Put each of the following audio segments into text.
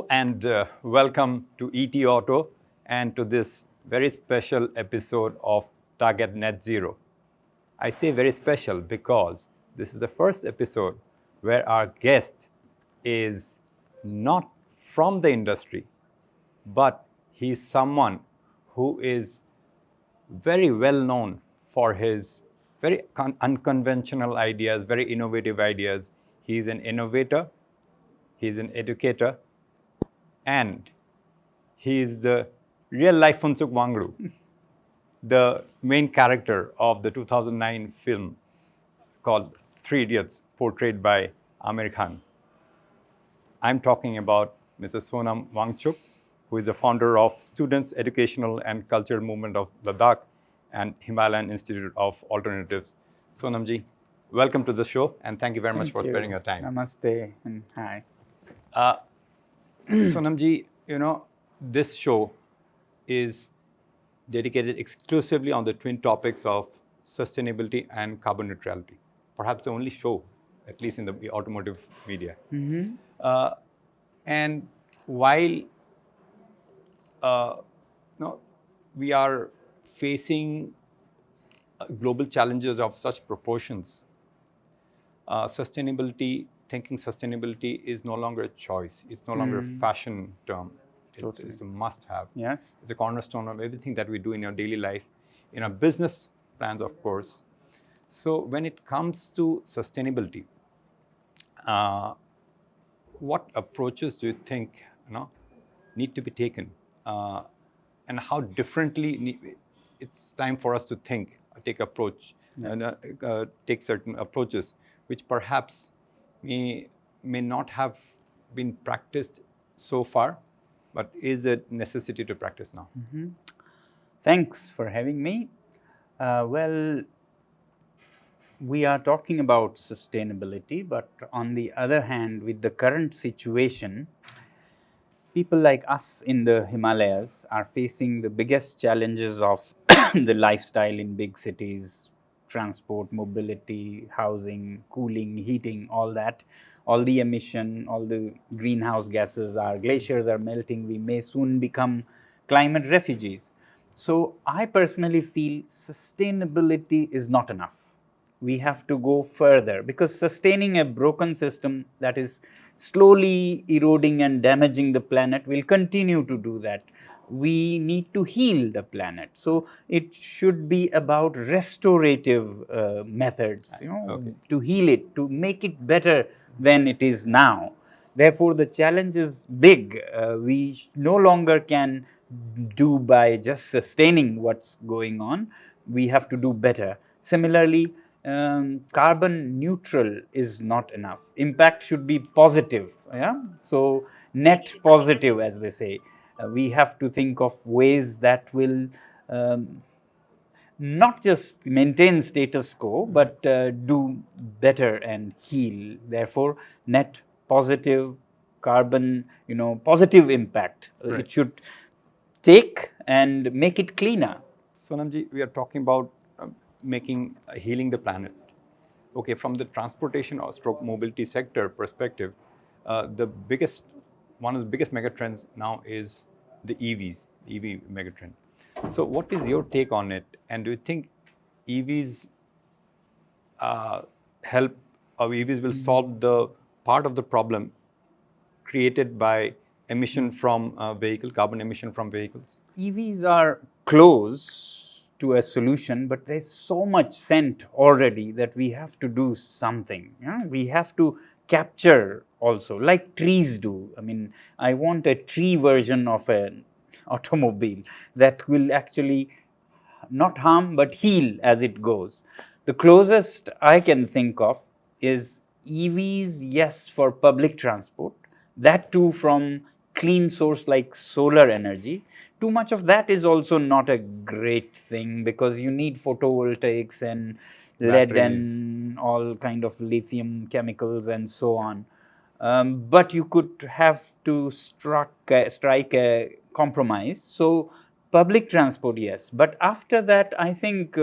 Hello and welcome to ET Auto and to this very special episode of Target Net Zero. I say very special because this is the first episode where our guest is not from the industry, but he's someone who is very well known for his very unconventional ideas, very innovative ideas. He's an innovator, he's an educator, and he is the real life Sonam Wangchuk, the main character of the 2009 film called Three Idiots, portrayed by Amir Khan. I'm talking about Mr. Sonam Wangchuk, who is the founder of Students' Educational and Cultural Movement of Ladakh and Himalayan Institute of Alternatives. Sonamji, welcome to the show, and thank you very much for spending your time. Namaste and hi. Sonamji, this show is dedicated exclusively on the twin topics of sustainability and carbon neutrality. Perhaps the only show, at least in the automotive media. And while we are facing global challenges of such proportions, thinking sustainability is no longer a choice. It's no longer a fashion term. It's a must-have. Yes. It's a cornerstone of everything that we do in our daily life, in our business plans, of course. So when it comes to sustainability, what approaches do you think need to be taken, and how differently it's time for us to take certain approaches which perhaps may not have been practiced so far, but is a necessity to practice now? Thanks for having me. Well, we are talking about sustainability, but on the other hand, with the current situation, people like us in the Himalayas are facing the biggest challenges of the lifestyle in big cities, transport, mobility, housing, cooling, heating, all that, all the emission, all the greenhouse gases, our glaciers are melting, we may soon become climate refugees. So I personally feel sustainability is not enough. We have to go further, because sustaining a broken system that is slowly eroding and damaging the planet will continue to do that. We need to heal the planet. So it should be about restorative methods, to heal it, to make it better than it is now. Therefore, the challenge is big. We no longer can do by just sustaining what's going on. We have to do better. Similarly, carbon neutral is not enough. Impact should be positive. So net positive, as they say. We have to think of ways that will not just maintain status quo, but do better and heal. Therefore, net positive, carbon, positive impact. Right. It should take and make it cleaner. Sonamji, we are talking about healing the planet. Okay, from the transportation or mobility sector perspective, one of the biggest megatrends now is the EVs, EV megatrend. So what is your take on it? And do you think EVs help, or EVs will solve the part of the problem created by emission from carbon emission from vehicles? EVs are close to a solution, but there's so much sent already that we have to do something. We have to capture also, like trees do. I mean, I want a tree version of an automobile that will actually not harm but heal as it goes. The closest I can think of is EVs, yes, for public transport, that too from clean source like solar energy. Too much of that is also not a great thing, because you need photovoltaics and lead and all kind of lithium chemicals and so on. But you could have to strike a compromise. So public transport, yes. But after that, I think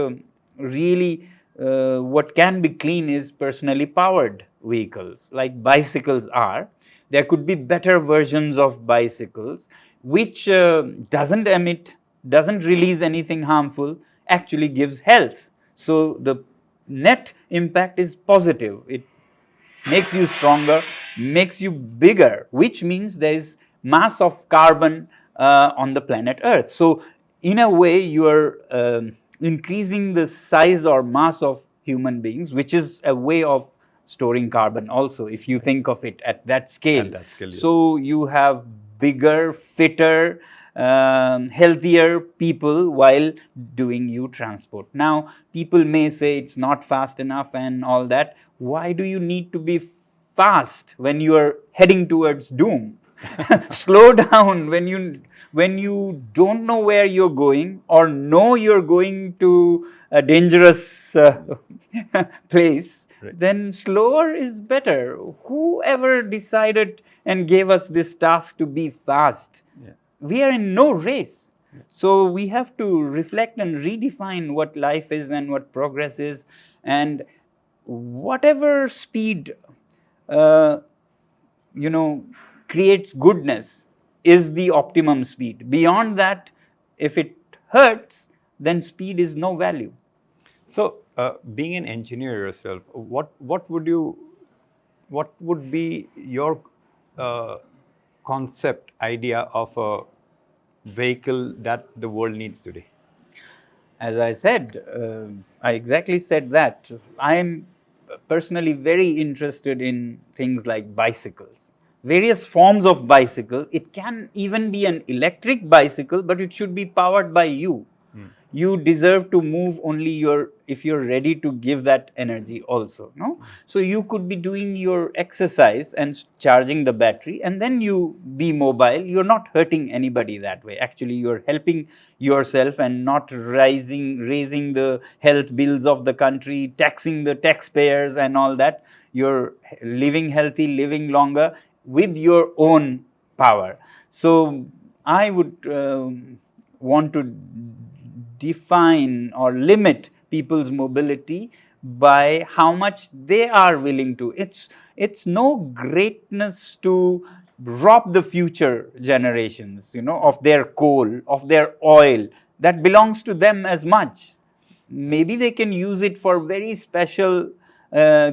really what can be clean is personally powered vehicles, like bicycles are. There could be better versions of bicycles which doesn't emit, doesn't release anything harmful, actually gives health. So the net impact is positive. It makes you stronger, makes you bigger, which means there is mass of carbon on the planet Earth. So in a way, you are increasing the size or mass of human beings, which is a way of storing carbon also, if you think of it at that scale. At that scale, yes. So you have bigger, fitter, healthier people while doing you transport. Now, people may say it's not fast enough and all that. Why do you need to be fast when you are heading towards doom? Slow down when you don't know where you're going or know you're going to a dangerous place. Right. Then slower is better. Whoever decided and gave us this task to be fast, yeah. We are in no race. Yeah. So we have to reflect and redefine what life is and what progress is, and whatever speed creates goodness is the optimum speed. Beyond that, if it hurts, then speed is no value. So, being an engineer yourself, what would be your concept idea of a vehicle that the world needs today? As I said, I exactly said that. I am personally very interested in things like bicycles. Various forms of bicycle. It can even be an electric bicycle, but it should be powered by you. You deserve to move only if you're ready to give that energy also, no? So you could be doing your exercise and charging the battery, and then you be mobile. You're not hurting anybody that way. Actually, you're helping yourself and not raising the health bills of the country, taxing the taxpayers and all that. You're living healthy, living longer with your own power. So I would want to define or limit people's mobility by how much they are willing to. It's no greatness to rob the future generations, of their coal, of their oil. That belongs to them as much. Maybe they can use it for very special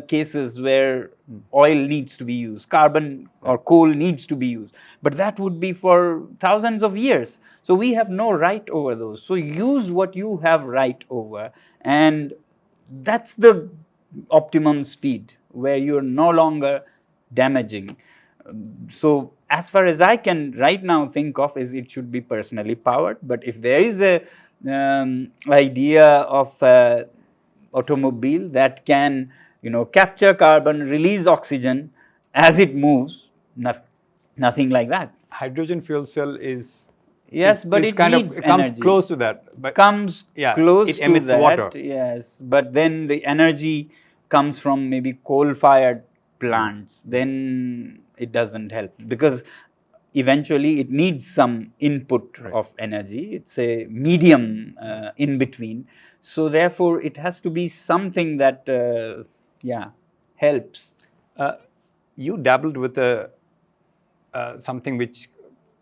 cases where oil needs to be used, carbon or coal needs to be used, but that would be for thousands of years. So we have no right over those. So use what you have right over, and that's the optimum speed where you're no longer damaging. So as far as I can right now think of is it should be personally powered, but if there is a idea of automobile that can capture carbon, release oxygen as it moves, nothing like that. Hydrogen fuel cell is... Yes, but it needs energy. Comes close to that. But close it emits to that, water. Yes, but then the energy comes from maybe coal-fired plants. Then it doesn't help because eventually it needs some input of energy. It's a medium in between. So therefore, it has to be something that helps. You dabbled with something which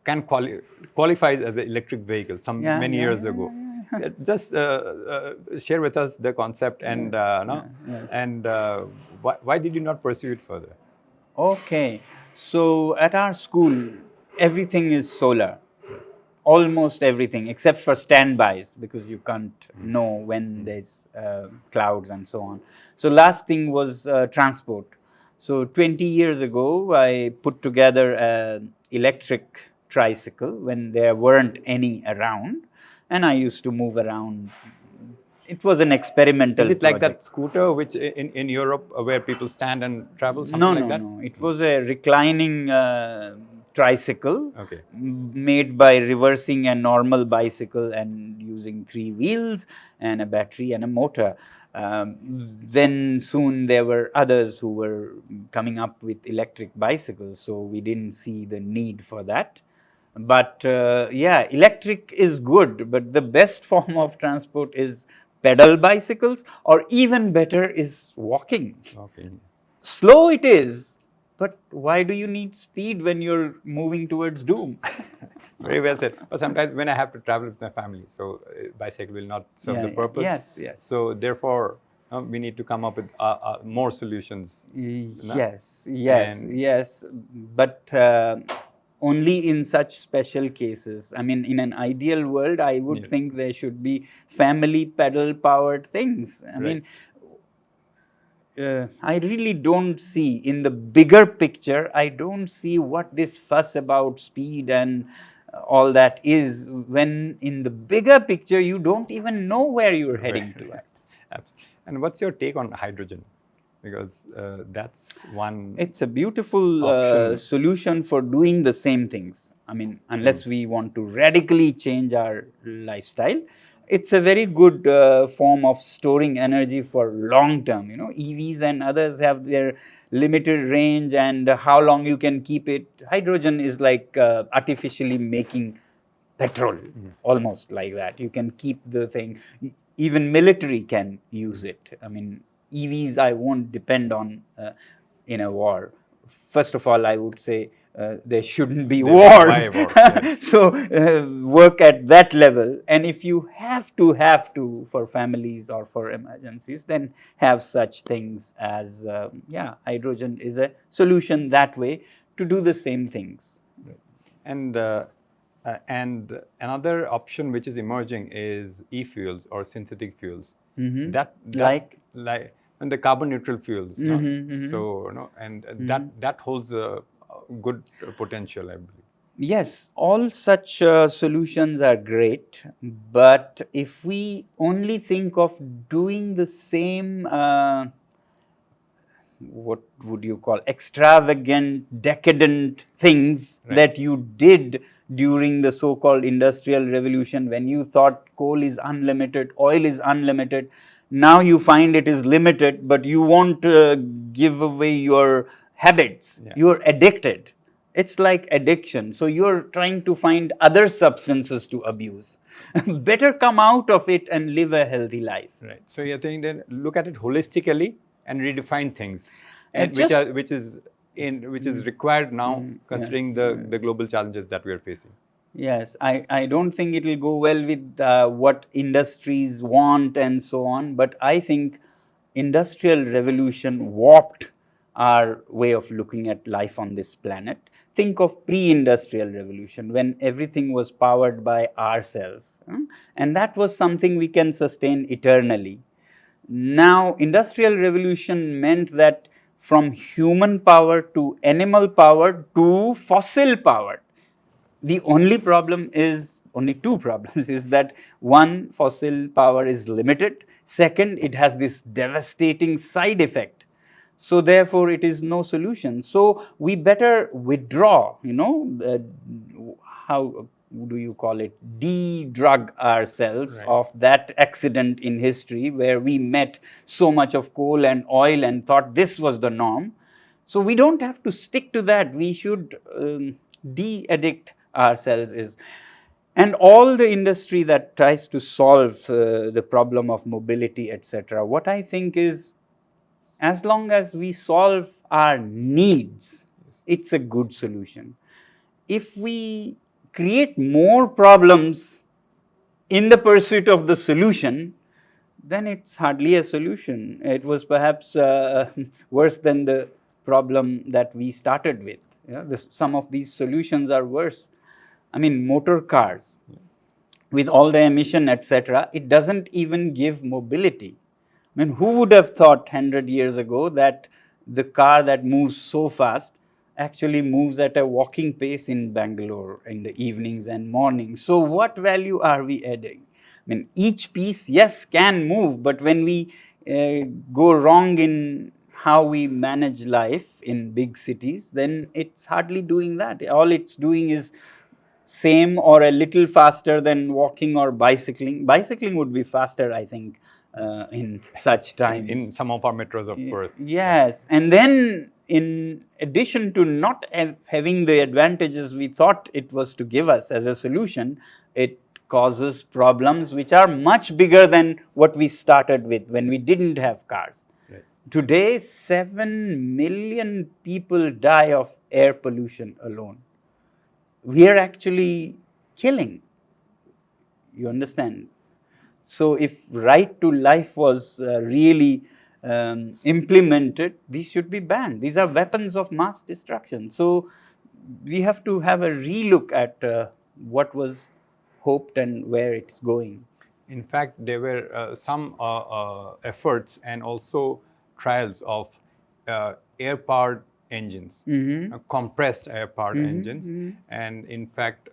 can qualify as an electric vehicle many years ago. Just share with us the concept and and why did you not pursue it further? Okay, so at our school, everything is solar. Almost everything except for standbys, because you can't know when there's clouds and so on. So last thing was transport. So 20 years ago, I put together an electric tricycle when there weren't any around, and I used to move around. It was an experimental project. Is it like project. That scooter which in Europe where people stand and travel, something like that? No. It was a reclining tricycle made by reversing a normal bicycle and using 3 wheels and a battery and a motor. Then soon there were others who were coming up with electric bicycles, so we didn't see the need for that. But electric is good, but the best form of transport is pedal bicycles, or even better is walking. Slow it is, but why do you need speed when you're moving towards doom? Very well said. But sometimes when I have to travel with my family, so bicycle will not serve the purpose. Yes. So therefore, we need to come up with more solutions. Yes. But only in such special cases. I mean, in an ideal world, I would think there should be family pedal-powered things. I mean, I really don't see, in the bigger picture, I don't see what this fuss about speed and all that is, when in the bigger picture you don't even know where you're heading towards. Absolutely. And what's your take on hydrogen? Because that's one. It's a beautiful solution for doing the same things. I mean, unless we want to radically change our lifestyle, it's a very good form of storing energy for long term. You know, EVs and others have their limited range and how long you can keep it. Hydrogen is like artificially making petrol, almost like that. You can keep the thing. Even military can use it. I mean, EVs I won't depend on in a war. First of all, I would say there shouldn't be wars. So work at that level. And if you have to for families or for emergencies, then have such things as, hydrogen is a solution that way to do the same things. And another option which is emerging is e-fuels or synthetic fuels. Like and the carbon neutral fuels. So that holds a good potential, I believe. Yes, all such solutions are great, but if we only think of doing the same, what would you call, extravagant, decadent things that you did during the so-called industrial revolution, when you thought coal is unlimited, oil is unlimited, now you find it is limited, but you won't give away your habits. You're addicted. It's like addiction. So you're trying to find other substances to abuse. Better come out of it and live a healthy life. Right. So you're saying then look at it holistically and redefine things, and which is required now, considering the global challenges that we are facing. Yes, I don't think it will go well with what industries want and so on, but I think industrial revolution warped our way of looking at life on this planet. Think of pre-industrial revolution, when everything was powered by ourselves, and that was something we can sustain eternally. Now, industrial revolution meant that from human power to animal power to fossil power. The only problem is, only two problems, is that one, fossil power is limited. Second, it has this devastating side effect. So therefore, it is no solution. So we better withdraw, how do you call it, de-drug ourselves of that accident in history where we met so much of coal and oil and thought this was the norm. So we don't have to stick to that. We should de-addict ourselves. And all the industry that tries to solve the problem of mobility, etc., what I think is, as long as we solve our needs, it's a good solution. If we create more problems in the pursuit of the solution, then it's hardly a solution. It was perhaps worse than the problem that we started with. Some of these solutions are worse. I mean, motor cars, with all the emission, etc., it doesn't even give mobility. I mean, who would have thought 100 years ago that the car that moves so fast actually moves at a walking pace in Bangalore in the evenings and mornings? So what value are we adding? I mean, each piece, yes, can move, but when we go wrong in how we manage life in big cities, then it's hardly doing that. All it's doing is same or a little faster than walking or bicycling. Bicycling would be faster, I think, in such times. In some of our metros, of course. Yes. And then, in addition to not having the advantages we thought it was to give us as a solution, it causes problems which are much bigger than what we started with when we didn't have cars. Today, 7 million people die of air pollution alone. We are actually killing. You understand? So, if right to life was really implemented, these should be banned. These are weapons of mass destruction. So, we have to have a relook at what was hoped and where it's going. In fact, there were some efforts and also trials of air-powered engines, compressed air-powered engines. And in fact,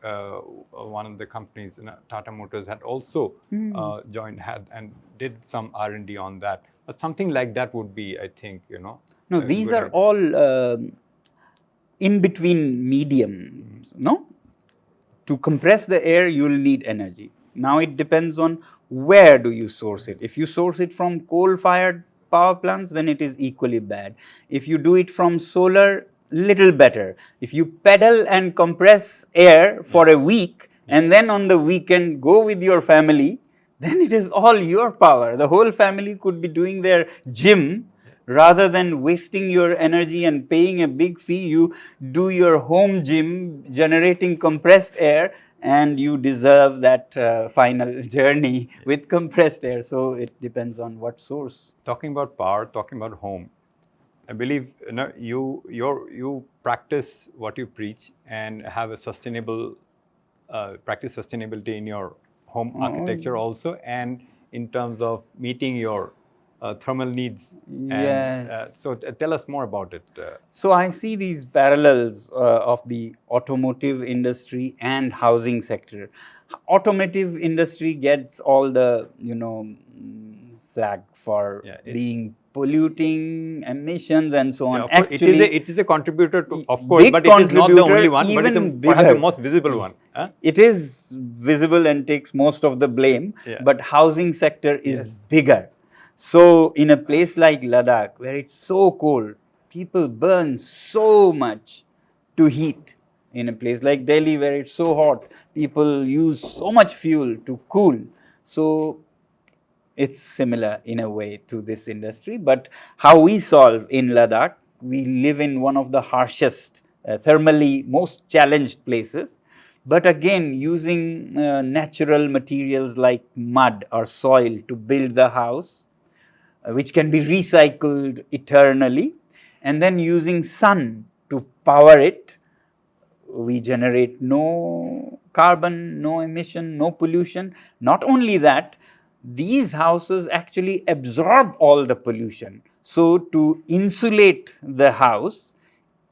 one of the companies, Tata Motors, had also joined and did some R&D on that. But something like that would be, I think, No, these are all in between mediums, no? To compress the air, you will need energy. Now it depends on where do you source it. If you source it from coal-fired power plants, then it is equally bad. If you do it from solar, little better. If you pedal and compress air for a week and then on the weekend go with your family, then it is all your power. The whole family could be doing their gym. Rather than wasting your energy and paying a big fee, you do your home gym generating compressed air, and you deserve that final journey with compressed air. So it depends on what source. Talking about power, talking about home, I believe you practice what you preach and have a sustainable practice sustainability in your home architecture also, and in terms of meeting your thermal needs. Yes. So tell us more about it. So I see these parallels of the automotive industry and housing sector. Automotive industry gets all the flag for being polluting, emissions and so on. Yeah, actually, it is a contributor to, of course, but it is not the only one, but it's perhaps the most visible one. Huh? It is visible and takes most of the blame, but housing sector is bigger. So, in a place like Ladakh, where it's so cold, people burn so much to heat. In a place like Delhi, where it's so hot, people use so much fuel to cool. So, it's similar in a way to this industry. But how we solve in Ladakh, we live in one of the harshest, thermally most challenged places. But again, using natural materials like mud or soil to build the house, which can be recycled eternally, and then using sun to power it, we generate no carbon, no emission, no pollution. Not only that, these houses actually absorb all the pollution. So, to insulate the house,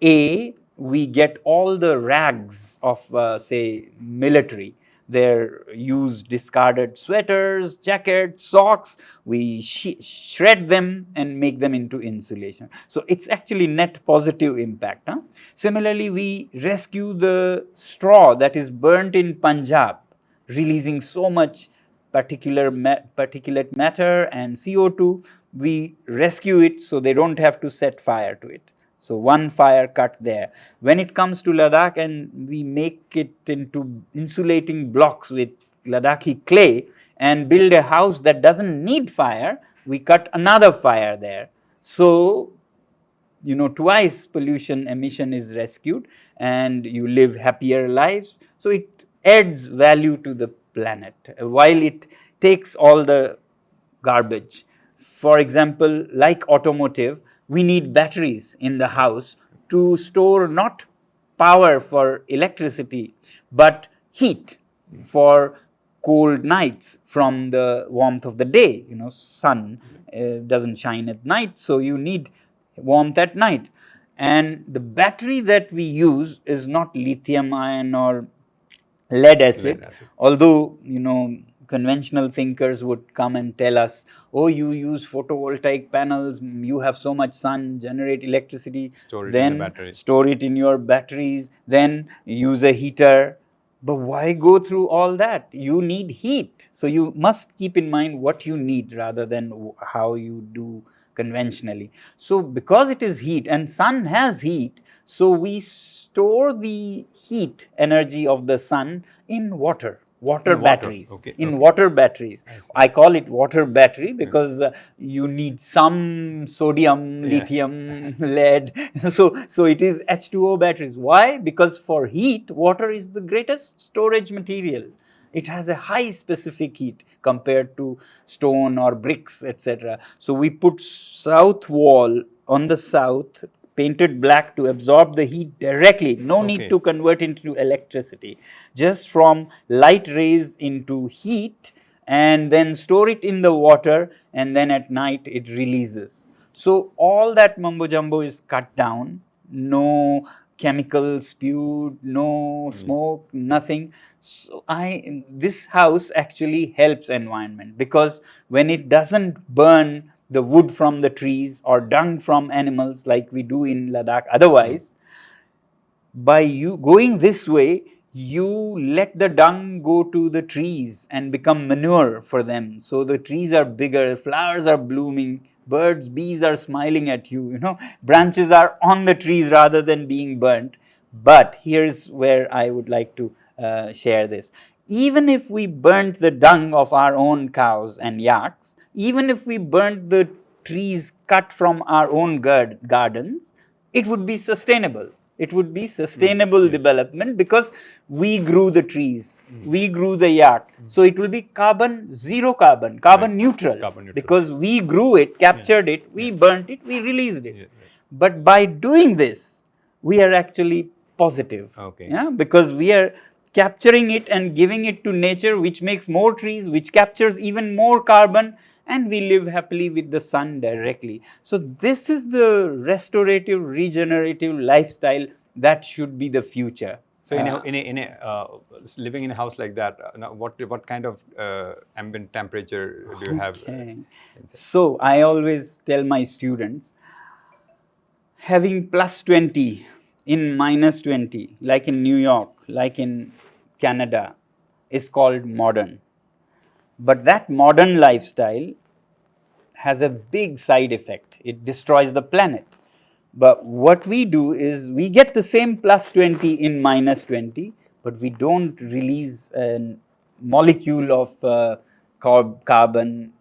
we get all the rags of say military, their used discarded sweaters, jackets, socks, we shred them and make them into insulation. So, it's actually net positive impact. Huh? Similarly, we rescue the straw that is burnt in Punjab, releasing so much particulate matter and CO2, we rescue it so they don't have to set fire to it. So, one fire cut there. When it comes to Ladakh and we make it into insulating blocks with Ladakhi clay and build a house that doesn't need fire, we cut another fire there. So, twice pollution emission is rescued and you live happier lives. So, it adds value to the planet while it takes all the garbage. For example, like automotive, we need batteries in the house to store not power for electricity, but heat for cold nights from the warmth of the day. Sun doesn't shine at night, so you need warmth at night. And the battery that we use is not lithium ion or lead acid. Although, conventional thinkers would come and tell us, oh, you use photovoltaic panels, you have so much sun, generate electricity, then store it in your batteries, then use a heater. But why go through all that? You need heat. So, you must keep in mind what you need rather than how you do conventionally. So, because it is heat and sun has heat, so we store the heat energy of the sun in water. water In water, batteries. okay, In okay. water batteries. I call it water battery because you need some sodium, Yeah. lithium, lead. So it is H2O batteries. Why? Because for heat, water is the greatest storage material. It has a high specific heat compared to stone or bricks, etc. So we put south wall on the south, painted black to absorb the heat directly. No need Okay. to convert into electricity. Just from light rays into heat, and then store it in the water, and then at night it releases. So all that mumbo jumbo is cut down. No chemicals spewed, no smoke, nothing. So this house actually helps environment, because when it doesn't burn the wood from the trees or dung from animals like we do in Ladakh otherwise, by you going this way, you let the dung go to the trees and become manure for them. So the trees are bigger, flowers are blooming, birds, bees are smiling at you, branches are on the trees rather than being burnt. But here's where I would like to share this. Even if we burnt the dung of our own cows and yaks, even if we burnt the trees cut from our own gardens, it would be sustainable. It would be sustainable development, because we grew the trees, we grew the yak. So it will be zero carbon, carbon neutral, because we grew it, captured it, we burnt it, we released it. But by doing this, we are actually positive, because we are capturing it and giving it to nature, which makes more trees, which captures even more carbon, and we live happily with the sun directly. So this is the restorative, regenerative lifestyle that should be the future. So living in a house like that, now what kind of ambient temperature do you have? So I always tell my students, having plus 20 in minus 20, like in New York, like in Canada, is called modern. But that modern lifestyle has a big side effect. It destroys the planet. But what we do is we get the same plus 20 in minus 20, but we don't release a molecule of carbon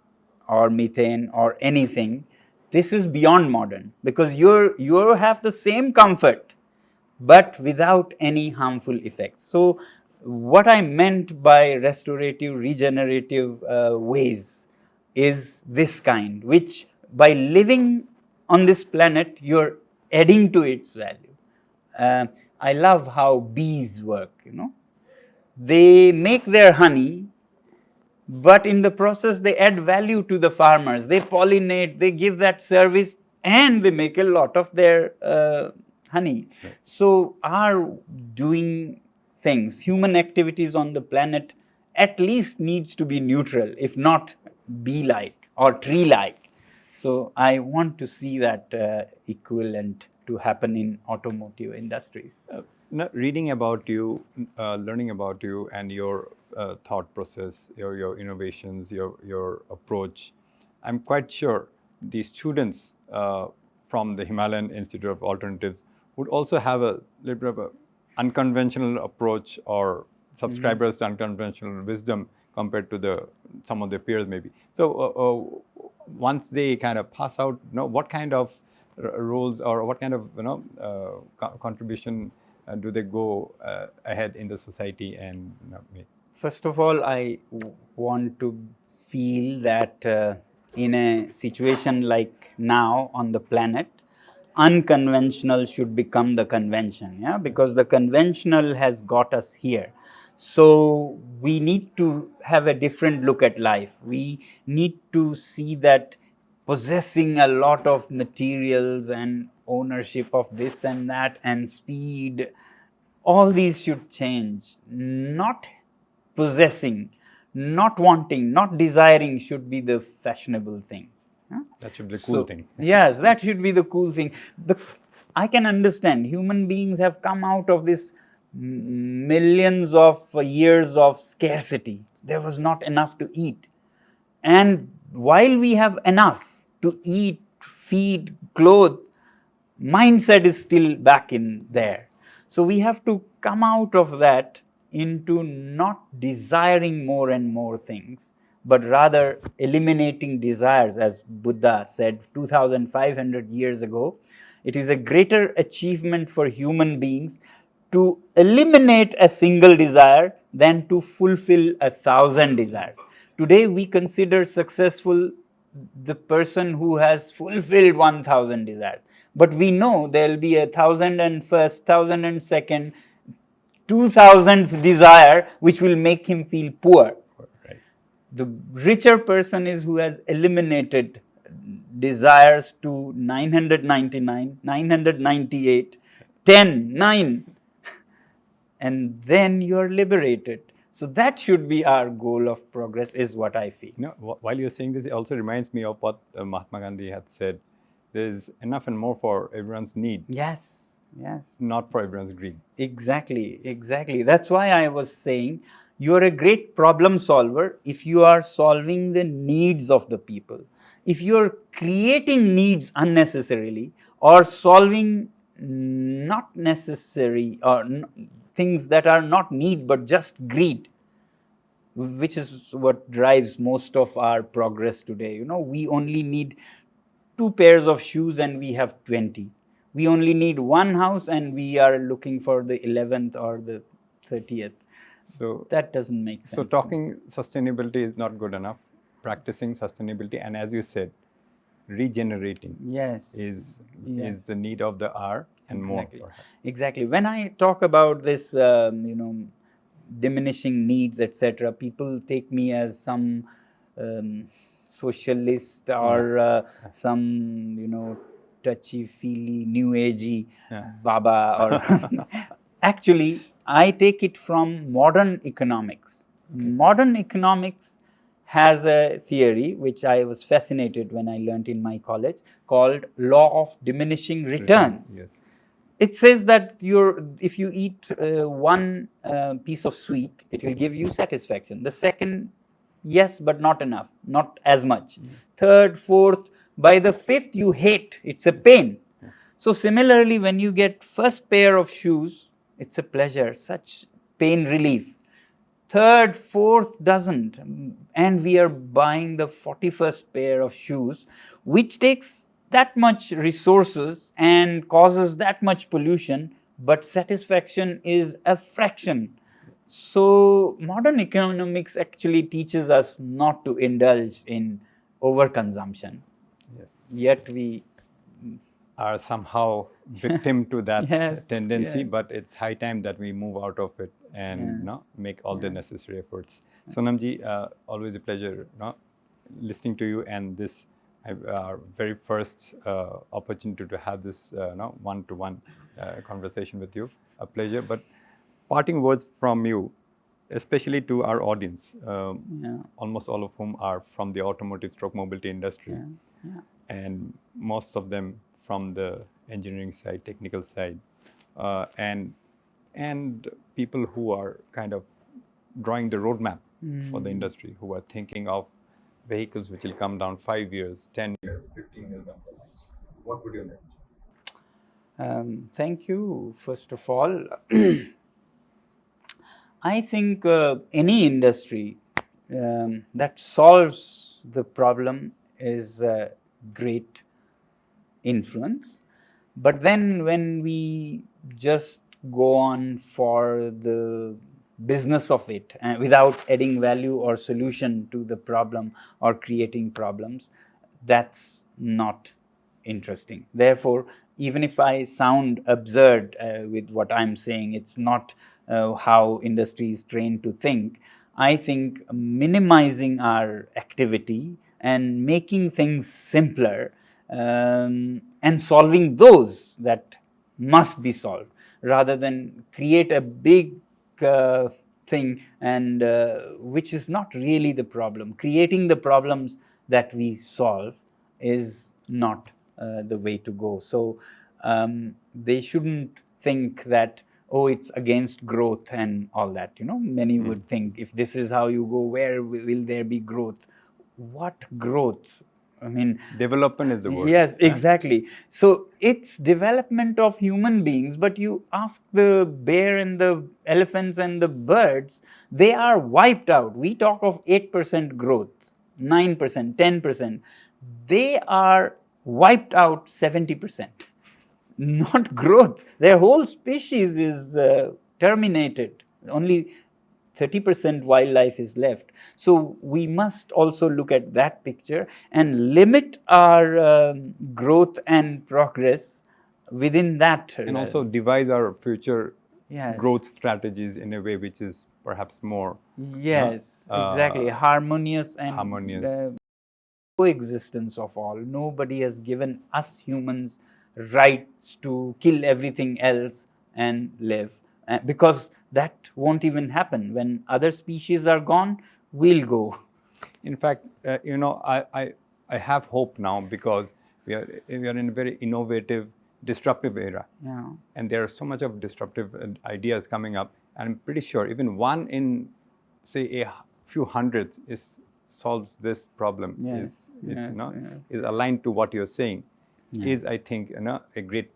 or methane or anything. This is beyond modern, because you have the same comfort, but without any harmful effects. So what I meant by restorative, regenerative ways is this kind, which by living on this planet, you're adding to its value. I love how bees work, They make their honey, but in the process, they add value to the farmers. They pollinate, they give that service, and they make a lot of their honey. So our doing things, human activities on the planet, at least needs to be neutral, if not bee-like or tree-like. So I want to see that equivalent to happen in automotive industries. Reading about you, learning about you and your thought process, your innovations, your approach, I'm quite sure the students from the Himalayan Institute of Alternatives would also have a little bit of an unconventional approach, or subscribers to unconventional wisdom compared to some of their peers maybe. So once they kind of pass out, what kind of roles or what kind of contribution do they go ahead in the society and make? First of all, I want to feel that in a situation like now on the planet, unconventional should become the convention, because the conventional has got us here. So we need to have a different look at life. We need to see that possessing a lot of materials and ownership of this and that and speed, all these should change. Not possessing, not wanting, not desiring should be the fashionable thing. That should be the cool thing. Yes, that should be the cool thing. I can understand human beings have come out of this millions of years of scarcity. There was not enough to eat. And while we have enough to eat, feed, clothe, mindset is still back in there. So we have to come out of that into not desiring more and more things, but rather eliminating desires, as Buddha said 2500 years ago. It is a greater achievement for human beings to eliminate a single desire than to fulfill 1,000 desires. Today we consider successful the person who has fulfilled 1,000 desires, but we know there will be 1,001st, 1,002nd, 2,000th desire which will make him feel poor. Right. The richer person is who has eliminated desires to 999, 998, 10, 9, and then you are liberated. So that should be our goal of progress, is what I feel. You know, while you're saying this, it also reminds me of what Mahatma Gandhi had said. There's enough and more for everyone's need. Yes, yes. Not for everyone's greed. Exactly, exactly. That's why I was saying you are a great problem solver if you are solving the needs of the people. If you are creating needs unnecessarily or solving not necessary or things that are not need but just greed, which is what drives most of our progress today. You know, we only need 2 pairs of shoes and we have 20. We only need one house and we are looking for the 11th or the 30th. So that doesn't make sense. So talking sustainability is not good enough. Practicing sustainability, and as you said, regenerating is the need of the hour and exactly. more. Exactly. When I talk about this, diminishing needs, etc., people take me as some socialist or some touchy-feely, new agey Baba. Or actually, I take it from modern economics. Okay. Modern economics has a theory which I was fascinated when I learnt in my college, called law of diminishing returns. Yes. It says that if you eat one piece of sweet, it will give you satisfaction. The second, yes, but not enough, not as much. Third, fourth, by the fifth you hate, it's a pain. So similarly, when you get first pair of shoes, it's a pleasure, such pain relief. Third, fourth doesn't, and we are buying the 41st pair of shoes, which takes that much resources and causes that much pollution, but satisfaction is a fraction. So modern economics actually teaches us not to indulge in overconsumption. Yes. Yet we are somehow victim to that tendency, but it's high time that we move out of it and make all the necessary efforts. Sonamji, always a pleasure listening to you, and this our very first opportunity to have this one-to-one conversation with you. A pleasure. But parting words from you, especially to our audience, almost all of whom are from the automotive / mobility industry, and most of them from the engineering side, technical side, and people who are kind of drawing the roadmap for the industry, who are thinking of vehicles which will come down 5 years, 10 years, 15 years down the line. What would your message be? Thank you, first of all. I think any industry that solves the problem is a great influence. But then when we just go on for the business of it without adding value or solution to the problem or creating problems, that's not interesting. Therefore, even if I sound absurd with what I'm saying, it's not how industry is trained to think. I think minimizing our activity and making things simpler and solving those that must be solved, rather than create a big thing and which is not really the problem. Creating the problems that we solve is not the way to go. So they shouldn't think that, oh, it's against growth and all that. Many would think, if this is how you go, where will there be growth? What growth? I mean, Development is the word. yes, yeah? exactly. So it's development of human beings, but you ask the bear and the elephants and the birds, they are wiped out. We talk of 8% growth, 9%, 10%. They are wiped out 70%. Not growth. Their whole species is terminated. Only 30% wildlife is left. So we must also look at that picture and limit our growth and progress within that. And also devise our future Yes. growth strategies in a way which is perhaps more Yes, exactly. Harmonious and harmonious. coexistence of all. Nobody has given us humans rights to kill everything else and live, because that won't even happen. When other species are gone, we'll go. In fact, I have hope now because we are in a very innovative, disruptive era. Yeah. And there are so much of disruptive ideas coming up. And I'm pretty sure even one in, say, a few hundreds solves this problem. Yes, Is aligned to what you're saying. Is, I think, a great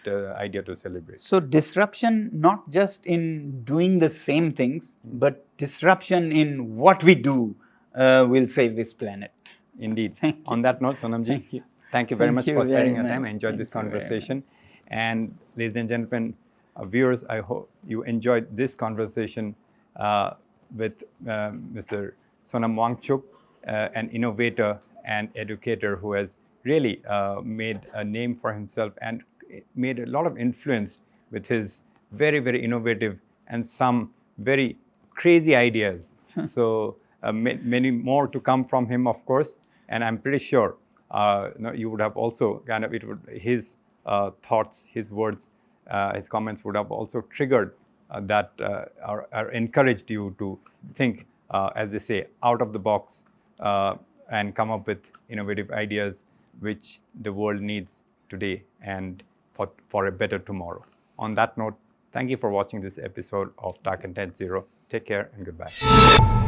idea to celebrate. So disruption not just in doing the same things, but disruption in what we do will save this planet. Indeed. On that note, Sonamji, thank you very much for sparing your time. I enjoyed this conversation. And ladies and gentlemen, viewers, I hope you enjoyed this conversation with Mr. Sonam Wangchuk, an innovator and educator who has really made a name for himself and made a lot of influence with his very, very innovative and some very crazy ideas. So many more to come from him, of course. And I'm pretty sure you would have also his thoughts, his words, his comments would have also triggered that or encouraged you to think, as they say, out of the box and come up with innovative ideas which the world needs today and for a better tomorrow. On that note, thank you for watching this episode of Target Net Zero. Take care and goodbye.